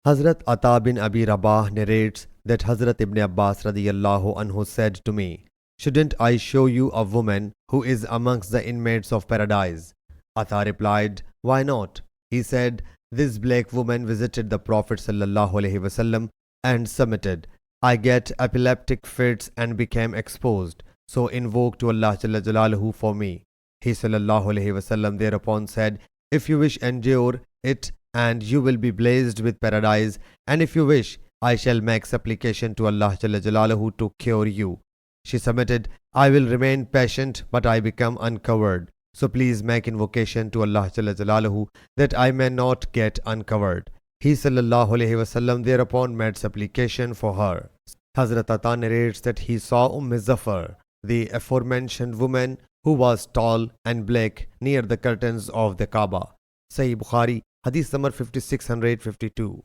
Hazrat Ata bin Abi Rabah narrates that Hazrat Ibn Abbas radiyallahu anhu said to me, "Shouldn't I show you a woman who is amongst the inmates of paradise?" Ata replied, "Why not?" He said, "This black woman visited the Prophet sallallahu alaihi wasallam and submitted, 'I get epileptic fits and became exposed, so invoke to Allah Jalla Jalaluhu for me.' He sallallahu alaihi wasallam thereupon said, 'If you wish, endure it, and you will be blessed with paradise, and if you wish, I shall make supplication to Allah Jalla Jalaluhu to cure you.' She submitted, 'I will remain patient, but I become uncovered. So please make invocation to Allah Jalla Jalaluhu that I may not get uncovered.' He sallallahu alaihi wasallam thereupon made supplication for her." Hazrat Ata narrates that he saw Zafar, the aforementioned woman, who was tall and black, near the curtains of the Kaaba. Sahih Bukhari, Hadith number 5652.